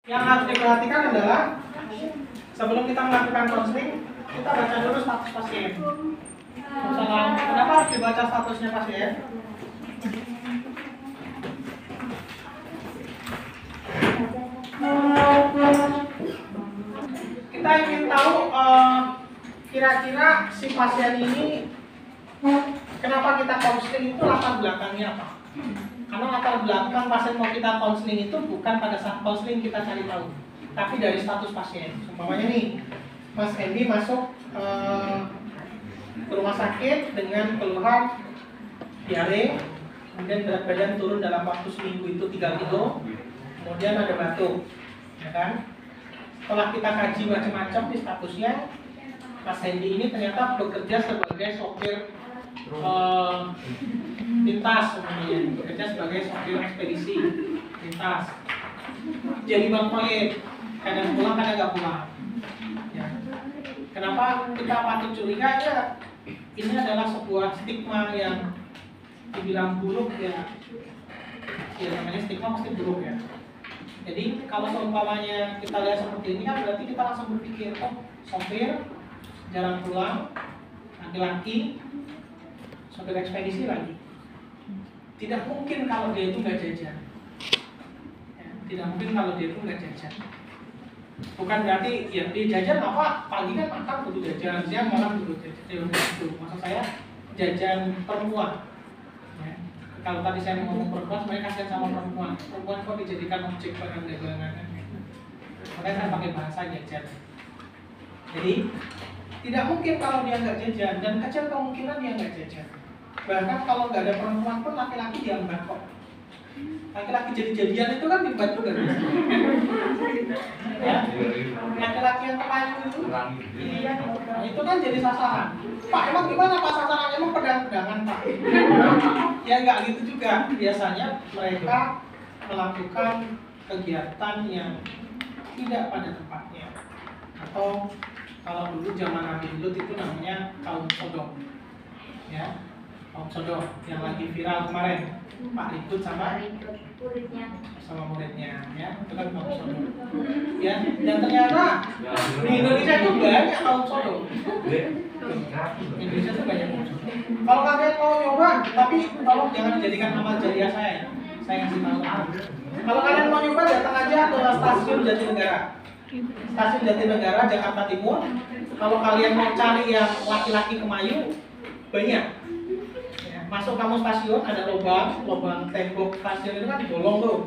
Yang harus diperhatikan adalah sebelum kita melakukan counseling, kita baca dulu status pasien. Misalnya, kenapa harus dibaca statusnya pasien? Kita ingin tahu kira-kira si pasien ini kenapa kita counseling itu latar belakangnya apa? Karena latar belakang pasien mau kita counseling itu bukan pada saat counseling kita cari tahu, tapi dari status pasien. Umpamanya nih, Mas Endi masuk ke rumah sakit dengan keluhan diare, kemudian berat badan turun dalam waktu seminggu itu 3 kilo, kemudian ada batuk, ya kan? Setelah kita kaji macam-macam di statusnya, Mas Endi ini ternyata bekerja sebagai sopir lintas, bekerja sebagai sopir ekspedisi lintas. Jadi bang proyek, kadang pulang kadang nggak pulang. Ya. Kenapa kita patut curiga ya? Ini adalah sebuah stigma yang dibilang buruk ya. Ya namanya stigma pasti buruk ya. Jadi kalau seumpamanya kita lihat seperti ini kan berarti kita langsung berpikir, oh sopir jarang pulang, laki-laki, sopir ekspedisi lagi. Tidak mungkin kalau dia itu nggak jajan. Ya, tidak mungkin kalau dia itu nggak jajan. Bukan berarti ya dia jajan apa? Pagi kan makan kudu jajan, siang malam kudu jajan. Itu maksud saya jajan perempuan. Ya. Kalau tadi saya ngomong perempuan, sebenarnya kasihan sama perempuan. Perempuan kok dijadikan objek barang dagangan. Makanya saya pakai bahasa jajan. Jadi tidak mungkin kalau dia nggak jajan, dan kecil kemungkinan dia nggak jajan. Bahkan kalau nggak ada perempuan pun laki-laki diambat kok. Laki-laki jadi-jadian itu kan diambat juga. Ya. Laki-laki yang kemayu itu, itu kan jadi sasaran. Pak, emang gimana Pak sasarannya? Emang pedang-pedangan Pak? Ya nggak gitu juga. Biasanya mereka melakukan kegiatan yang tidak pada tempatnya. Atau kalau dulu zaman Nabi Lut itu namanya kaum Sodom. Ya. Kaum Sodom yang lagi viral kemarin, Pak Ribut sama muridnya, ya itu kan kaum Sodom. Ya, dan ternyata di Indonesia itu banyak kaum Sodom. Indonesia itu banyak kaum Sodom. Kalau kalian mau nyoba, tapi tolong jangan dijadikan amal jariah saya. Saya kasih tahu. Kalau kalian mau nyoba, datang aja ke stasiun Jatinegara. Stasiun Jatinegara Jakarta Timur. Kalau kalian mau cari yang laki-laki kemayu, banyak. Masuk kamu stasiun ada lubang tembok stasiun itu kan dibolong tuh.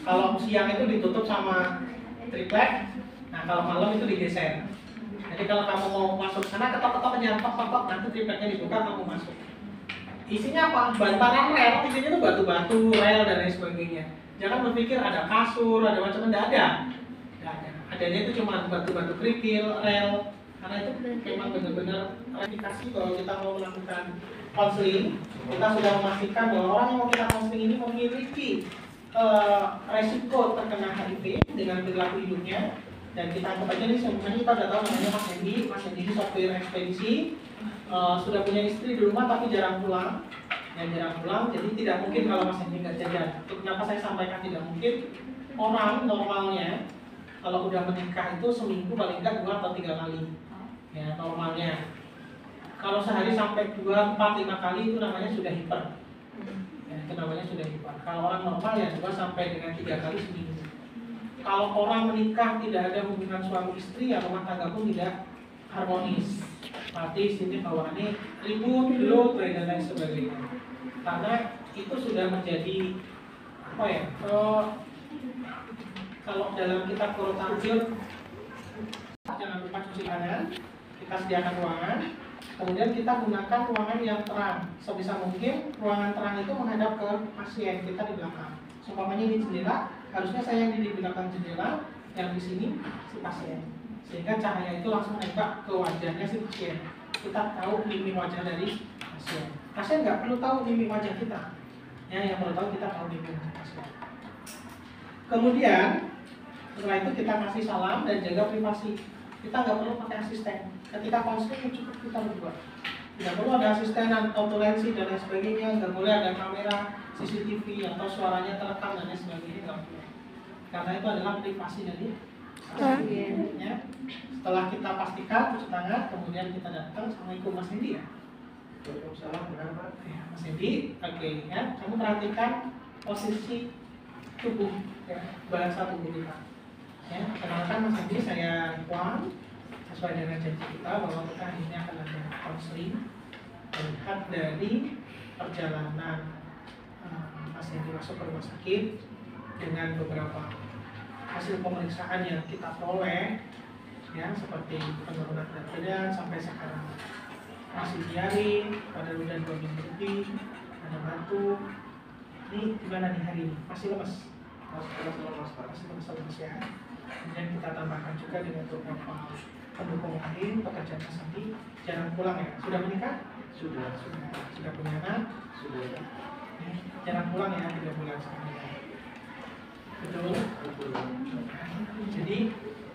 Kalau siang itu ditutup sama triplek, nah kalau malam itu digeser. Jadi kalau kamu mau masuk sana ketok-ketok aja, tok-tok, nanti tripleknya dibuka kamu masuk. Isinya apa? Bantaran rel, isinya tuh batu-batu, rel dan lain sebagainya. Jangan berpikir ada kasur, ada macam tidak ada. Adanya itu cuma batu-batu kerikil, rel. Karena itu memang benar-benar indikasi bahwa kita mau melakukan konseling, kita sudah memastikan bahwa orang yang mau kita konseling ini memiliki resiko terkena HIV dengan perilaku hidupnya. Dan kita anggap aja nih, sebenarnya kita sudah tahu namanya Mas Endi. Mas Endi ini sopir ekspedisi, sudah punya istri di rumah tapi jarang pulang. Jadi tidak mungkin kalau Mas Endi nggak jajan. Kenapa saya sampaikan tidak mungkin? Orang normalnya kalau udah menikah itu seminggu paling enggak 2 atau 3 kali. Ya, normalnya. Kalau sehari sampai 2, 4, 5 kali itu namanya sudah hiper. Ya, itu namanya sudah hiper. Kalau orang normal ya 2 sampai dengan 3 kali seminggu. Kalau orang menikah tidak ada hubungan suami istri, ya rumah tangga pun tidak harmonis. Berarti sini bawaannya ribut, gelut, dan lain sebagainya. Karena itu sudah menjadi apa ya? Kalau dalam kitab Qur'an, jangan lupa cuci tangan. Kita sediakan ruangan, kemudian kita gunakan ruangan yang terang. Sebisa mungkin ruangan terang itu menghadap ke pasien, kita di belakang. Seumpamanya di jendela, harusnya saya yang di belakang jendela, yang di sini si pasien. Sehingga cahaya itu langsung nembak ke wajahnya si pasien. Kita tahu mimik wajah dari pasien. Pasien nggak perlu tahu mimik wajah kita. Ya, yang perlu tahu kita tahu mimik wajah pasien. Kemudian setelah itu kita kasih salam dan jaga privasi. Kita nggak perlu pakai asisten. Ketika konseling cukup kita berdua. Tidak perlu ada asisten autolensi dan lain sebagainya. Nggak boleh ada kamera CCTV atau suaranya terekam dan lain sebagainya. Nggak perlu. karena itu adalah privasi dari pasien. Ya. Setelah kita pastikan cuci tangan, kemudian kita datang. Assalamualaikum Mas Hendi ya. Waalaikumsalam, benar Pak. Ya, Mas Hendi, oke ya. Kamu perhatikan posisi tubuh, ya, bahasa tubuh kita. Ya, kenalkan Mas Hendi, saya Ridwan. Sesuai dengan janji kita bahwa kita hari ini akan ada konseling melihat dari perjalanan Mas Hendi masuk ke rumah sakit dengan beberapa hasil pemeriksaan yang kita peroleh, ya, seperti penurunan berat badan sampai sekarang masih diare, pada udah 2 minggu lebih, ada batuk. Ini gimana nih hari ini? Masih lemas? Masih lemas ya. Kemudian kita tambahkan juga dengan beberapa pendukung lain, pekerjaan Mas Hendi. Jarang pulang ya? Sudah menikah? Sudah Punya anak? Sudah. Jarang pulang ya, 3 bulan sekali. Betul? Jadi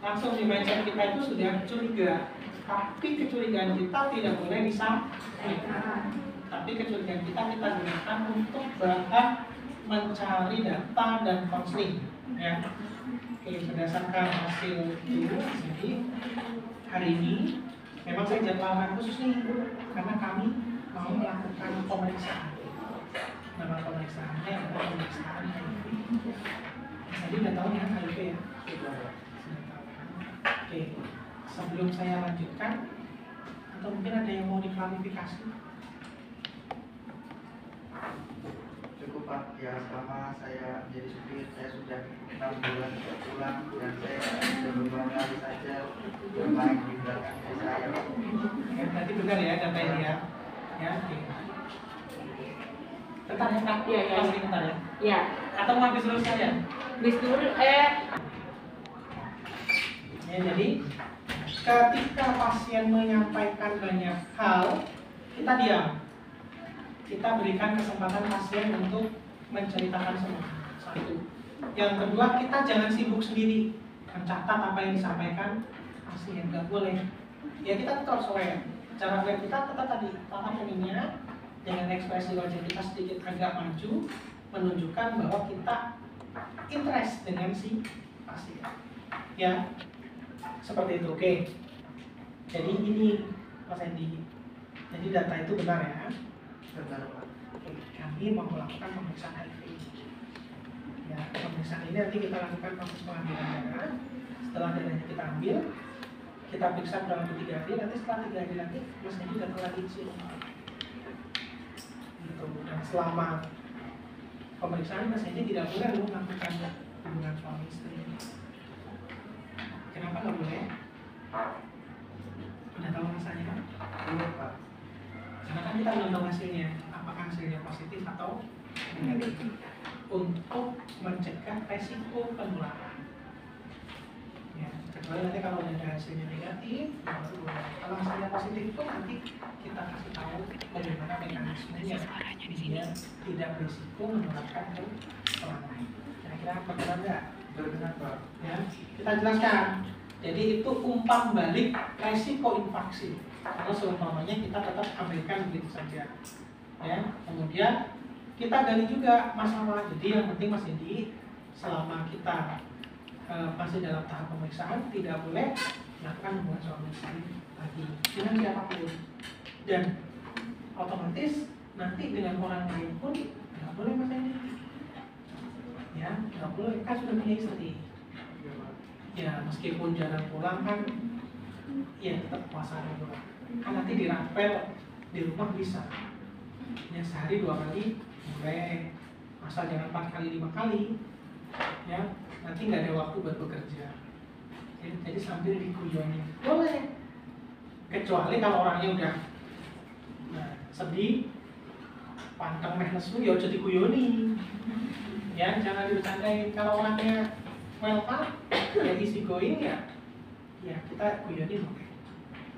langsung di mindset kita itu sudah curiga. Tapi kecurigaan kita tidak boleh disampaikan. Tapi kecurigaan kita gunakan untuk bahan mencari data dan konseling. Ya. Oke, berdasarkan hasil itu, jadi hari ini memang saya jadwalkan khusus nih karena kami mau melakukan pemeriksaan. Nama pemeriksaannya adalah pemeriksaan HIV. Jadi udah tahu ya HIV ya? Sudah tahu. Oke, sebelum saya lanjutkan, atau mungkin ada yang mau diklarifikasi? Cukup Pak, ya selama saya menjadi supir, saya sudah 6 bulan tidak pulang dan saya sudah beberapa kali saja bermain di belakang saya. Ya, berarti benar ya data ini ya? Ya, oke. Bentar ya, Kak? Iya, pasti bentar ya? Iya. Atau mau habis dulu saya? Bis dulu, Ya, jadi ketika pasien menyampaikan banyak hal, kita diam. Kita berikan kesempatan pasien untuk menceritakan semua. Satu. Yang kedua, kita jangan sibuk sendiri mencatat apa yang disampaikan pasien. Nggak boleh. Ya kita tetap aware. Cara aware kita tetap tadi tatap keningnya dengan ekspresi wajah kita sedikit agak maju, menunjukkan bahwa kita interest dengan si pasien. Ya, seperti itu. Oke. Jadi ini Mas Hendi. Jadi data itu benar ya. Benar Pak. Oke, kami mau melakukan pemeriksaan HIV. Ya, pemeriksaan ini nanti kita lakukan proses pengambilan darah. Setelah darahnya kita ambil, kita periksa kurang lebih 3 hari. Nanti setelah 3 hari lagi, Mas Hendi datang lagi ke sini. Gitu. Dan selama pemeriksaan Mas Hendi tidak boleh melakukan hubungan suami istri. Kenapa nggak boleh? Udah tahu rasanya? Iya Pak. Karena kan kita belum tahu hasilnya, apakah hasilnya positif atau negatif. Untuk mencegah resiko penularan. Ya, kecuali nanti kalau ada hasilnya negatif, baru boleh. Kalau hasilnya positif itu nanti kita kasih tahu bagaimana mekanismenya biar tidak berisiko menularkan ke orang lain. Kira-kira benar nggak? Benar Pak. Ya, kita jelaskan. Jadi itu umpan balik resiko infeksi. Kalau seumpamanya kita tetap abaikan begitu saja. Ya, kemudian kita gali juga masalah. Jadi yang penting Mas Hendi, selama kita masih dalam tahap pemeriksaan, tidak boleh melakukan hubungan suami istri lagi dengan siapapun. Dan otomatis nanti dengan orang lain pun nggak boleh Mas Hendi. Ya, nggak boleh. Kan sudah punya istri. Ya, meskipun jarang pulang kan, ya tetap puasa dulu. Kan nanti dirapel di rumah bisa. Ya sehari 2 kali boleh, asal jangan 4 kali 5 kali. Ya, nanti nggak ada waktu buat bekerja. Jadi sambil dikuyoni boleh. Kecuali kalau orangnya udah sedih, pantang meh nesu ya jadi kuyoni. Ya, jangan dibercandain. Kalau orangnya welcome, ya easy going ya kita kuyoni oke.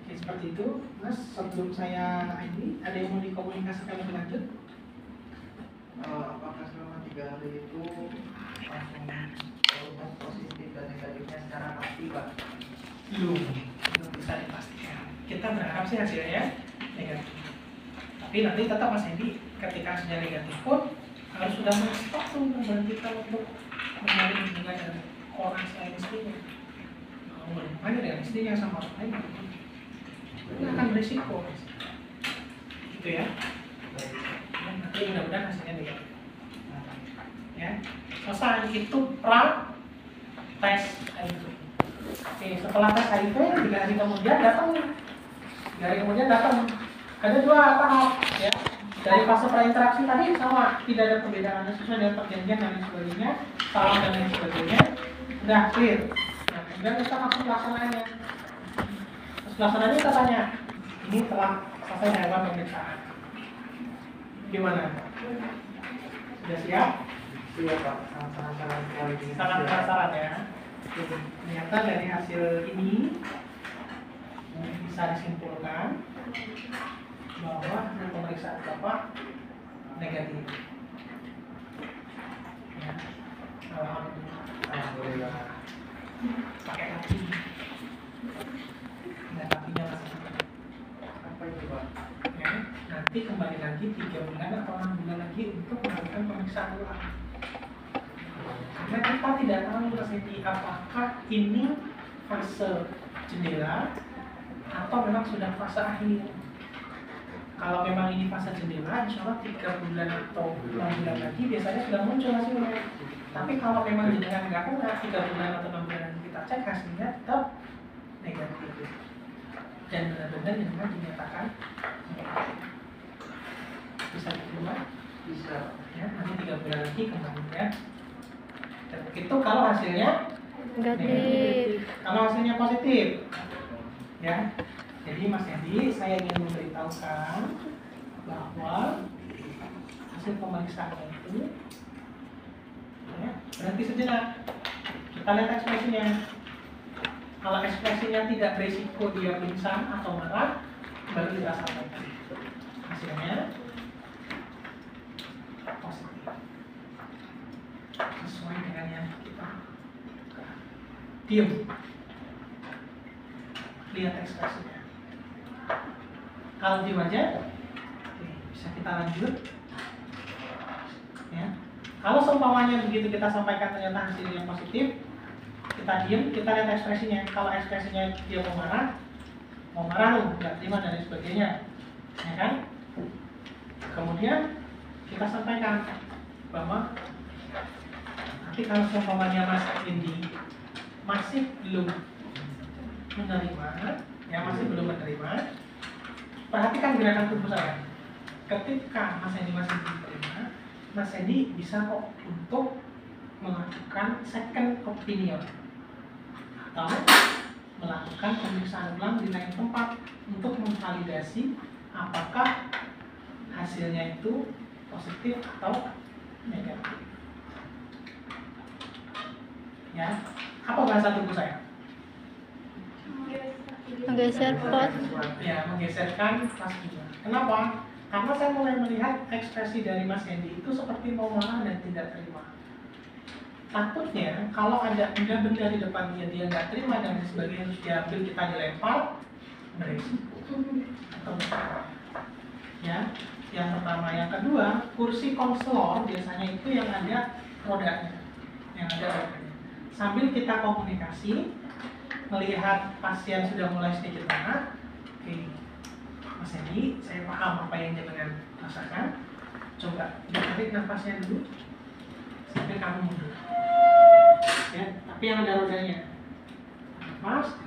Oke, seperti itu. Mas, sebelum saya ini ada yang mau dikomunikasikan lebih lanjut? Apakah selama 3 hari itu langsung terlihat positif dan negatifnya secara pasti Pak? Belum bisa dipastikan. Kita berharap sih hasilnya negatif. Tapi nanti tetap Mas Hendi ketika hasilnya negatif pun harus sudah men-stop tuh membantu kita untuk mencari hubungan orang selain istrinya. Kalau berhubungan dengan istrinya sama orang lain, itu akan berisiko. Gitu ya. Nanti mudah-mudahan hasilnya negatif. Ya, selesai itu tes HIV. Oke, setelah tes HIV 3 hari kemudian datang. 3 hari kemudian datang. Ada 2 tahap ya. Dari fase prainteraksi tadi sama, tidak ada perbedaan sesuai dengan perjanjian dan lain sebagainya, salam dan lain sebagainya, udah clear. Nah, kemudian kita langsung pelaksanaannya. Terus pelaksanaannya kita tanya, ini telah selesai hewan pemeriksaan. Gimana? Sudah siap? Iya Pak, sangat-sangat sekali. Sangat penasaran ya. Ternyata dari hasil ini bisa disimpulkan bahwa hasil pemeriksaan Bapak negatif. Ya. Alhamdulillah. Pakai kaki. Dan kakinya masih. Apa itu Pak? Ya. Nanti kembali lagi 3 bulan atau 6 bulan lagi untuk melakukan pemeriksaan ulang. Karena kita tidak tahu apakah ini fase jendela atau memang sudah fase akhir. Kalau memang ini fase jendela, insya Allah 3 bulan atau 6 bulan lagi biasanya sudah muncul hasilnya. Tapi kalau memang jenengan nggak kena 3 bulan atau 6 bulan lagi kita cek hasilnya tetap negatif. Dan benar-benar jenengan dinyatakan negatif. Bisa diterima? Bisa. Ya, nanti 3 bulan lagi kembali ya. Dan begitu kalau hasilnya negatif. Kalau hasilnya positif, ya. Jadi Mas Hendy, saya ingin memberitahukan bahwa hasil pemeriksaan itu, ya, berhenti sejenak. Kita lihat ekspresinya. Kalau ekspresinya tidak berisiko dia pingsan atau marah, baru kita sampaikan. Hasilnya positif, sesuai dengan yang kita diam. Lihat ekspresinya. Kalau diam aja, oke, bisa kita lanjut. Ya. Kalau seumpamanya begitu kita sampaikan ternyata hasilnya positif, kita diam, kita lihat ekspresinya. Kalau ekspresinya dia mau marah loh, nggak terima dan lain sebagainya, ya kan? Kemudian kita sampaikan bahwa nanti kalau seumpamanya Mas Hendy masih belum menerima, ya masih belum menerima, perhatikan gerakan tubuh saya. Ketika Mas Hendy masih belum menerima, Mas Hendy bisa kok untuk melakukan second opinion atau melakukan pemeriksaan ulang di lain tempat untuk memvalidasi apakah hasilnya itu positif atau negatif. Ya, apa bahasa tubuh saya? Menggeser pot. Ya, menggeserkan pas juga. Kenapa? Karena saya mulai melihat ekspresi dari Mas Hendy itu seperti mau marah dan tidak terima. Takutnya kalau ada benda-benda di depan dia nggak terima dan sebagainya harus diambil, kita dilempar, beresiko. Atau ya, yang pertama, yang kedua, kursi konselor biasanya itu yang ada rodanya, Sambil kita komunikasi, melihat pasien sudah mulai sedikit marah, oke, Mas Hendy, saya paham apa yang jenengan rasakan. Coba tarik nafasnya dulu, sambil kamu mundur. Ya, tapi yang ada rodanya. Nafas.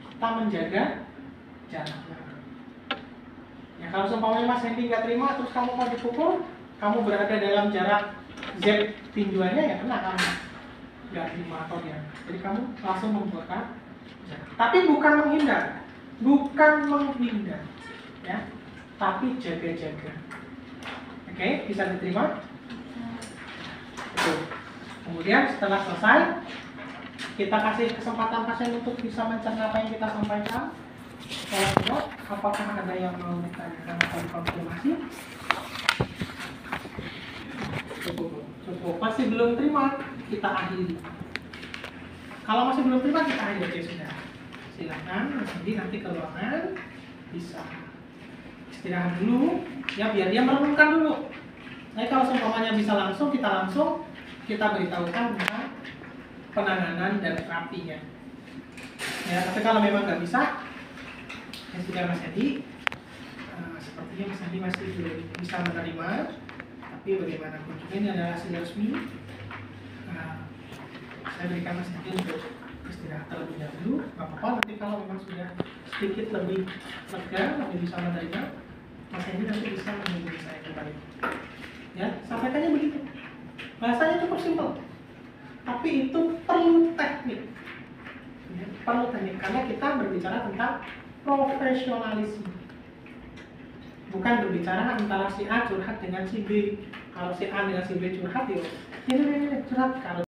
Kita menjaga jarak. Ya, kalau seumpamanya Mas Hendy nggak terima, terus kamu mau dipukul, kamu berada dalam jarak Z tinjuannya, ya kena kamu. Nggak terima atau dia. Jadi kamu langsung membuka jarak. Tapi bukan menghindar, ya. Tapi jaga-jaga. Oke, bisa diterima? Betul. Kemudian setelah selesai, kita kasih kesempatan pasien untuk bisa mencerna apa yang kita sampaikan. Kalau tidak, apakah ada yang mau ditanyakan atau dikonfirmasi? Cukup. Masih belum terima, kita akhiri. Kalau masih belum terima, kita akhiri. Oke, sudah. Silakan, nanti ke ruangan bisa istirahat dulu, ya biar dia merenungkan dulu. Nah, kalau seumpamanya bisa langsung, kita beritahukan tentang penanganan dan terapinya. Ya, tapi kalau memang nggak bisa, ya sudah Mas Edi, sepertinya Mas Edi masih belum bisa menerima. Tapi bagaimanapun juga ini adalah hasil resmi. Saya berikan Mas Edi untuk istirahat terlebih dahulu. Nggak apa-apa, nanti kalau memang sudah sedikit lebih lega, lebih bisa menerima, Mas Edi nanti bisa menghubungi saya kembali. Ya, sampaikannya begitu. Bahasanya cukup simpel, tapi itu perlu teknik. Ya, perlu teknik karena kita berbicara tentang profesionalisme. Bukan berbicara antara si A curhat dengan si B. Kalau si A dengan si B curhat, ya ini curhat. Kalau